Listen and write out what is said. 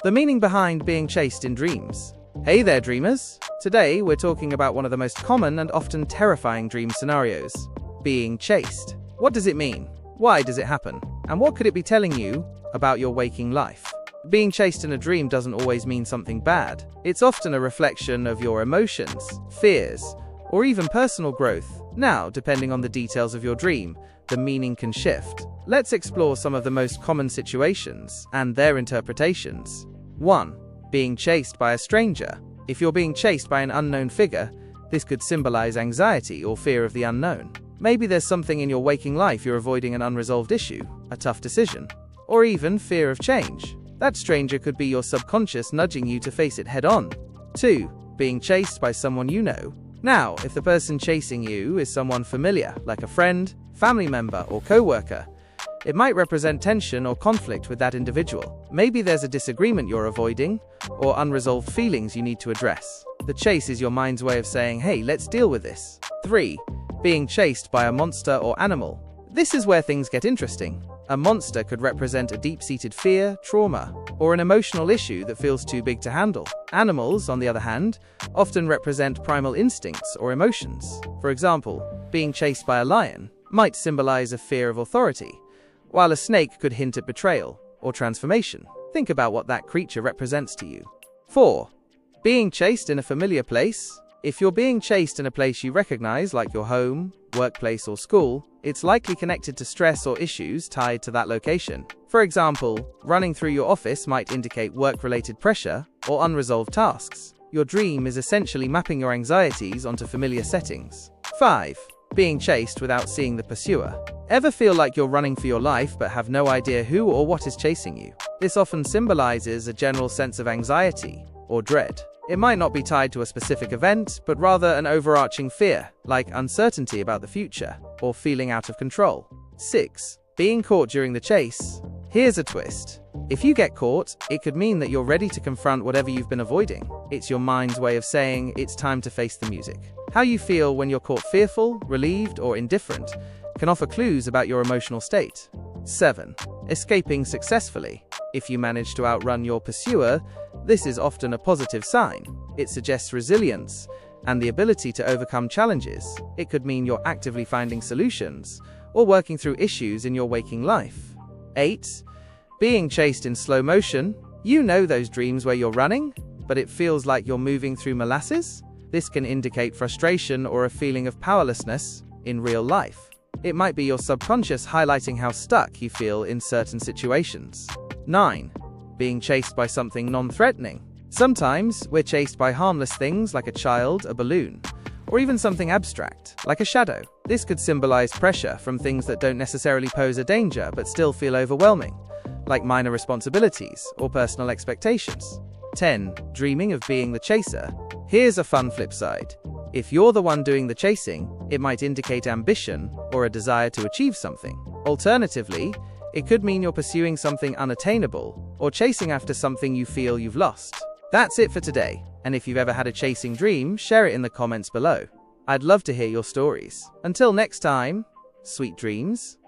The meaning behind being chased in dreams. Hey there, dreamers! Today, we're talking about one of the most common and often terrifying dream scenarios. Being chased. What does it mean? Why does it happen? And what could it be telling you about your waking life? Being chased in a dream doesn't always mean something bad. It's often a reflection of your emotions, fears, or even personal growth. Now, depending on the details of your dream, the meaning can shift. Let's explore some of the most common situations and their interpretations. 1. Being chased by a stranger. If you're being chased by an unknown figure, this could symbolize anxiety or fear of the unknown. Maybe there's something in your waking life you're avoiding, an unresolved issue, a tough decision, or even fear of change. That stranger could be your subconscious nudging you to face it head-on. 2. Being chased by someone you know. Now, if the person chasing you is someone familiar, like a friend, family member, or co-worker, it might represent tension or conflict with that individual. Maybe there's a disagreement you're avoiding, or unresolved feelings you need to address. The chase is your mind's way of saying, hey, let's deal with this. 3. Being chased by a monster or animal. This is where things get interesting. A monster could represent a deep-seated fear, trauma, or an emotional issue that feels too big to handle. Animals, on the other hand, often represent primal instincts or emotions. For example, being chased by a lion might symbolize a fear of authority, while a snake could hint at betrayal or transformation. Think about what that creature represents to you. 4. Being chased in a familiar place. If you're being chased in a place you recognize, like your home, workplace, or school, it's likely connected to stress or issues tied to that location. For example, running through your office might indicate work-related pressure or unresolved tasks. Your dream is essentially mapping your anxieties onto familiar settings. 5. Being chased without seeing the pursuer. Ever feel like you're running for your life but have no idea who or what is chasing you? This often symbolizes a general sense of anxiety or dread. It might not be tied to a specific event, but rather an overarching fear, like uncertainty about the future or feeling out of control. 6. Being caught during the chase. Here's a twist. If you get caught, it could mean that you're ready to confront whatever you've been avoiding. It's your mind's way of saying it's time to face the music. How you feel when you're caught fearful, relieved, or indifferent can offer clues about your emotional state. 7. Escaping successfully. If you manage to outrun your pursuer, this is often a positive sign. It suggests resilience and the ability to overcome challenges. It could mean you're actively finding solutions or working through issues in your waking life. 8. Being chased in slow motion. You know those dreams where you're running, but it feels like you're moving through molasses? This can indicate frustration or a feeling of powerlessness in real life. It might be your subconscious highlighting how stuck you feel in certain situations. 9. Being chased by something non-threatening. Sometimes we're chased by harmless things like a child, a balloon, or even something abstract, like a shadow. This could symbolize pressure from things that don't necessarily pose a danger but still feel overwhelming, like minor responsibilities or personal expectations. 10. Dreaming of being the chaser. Here's a fun flip side. If you're the one doing the chasing, it might indicate ambition or a desire to achieve something. Alternatively, it could mean you're pursuing something unattainable or chasing after something you feel you've lost. That's it for today, and if you've ever had a chasing dream, share it in the comments below. I'd love to hear your stories. Until next time, sweet dreams.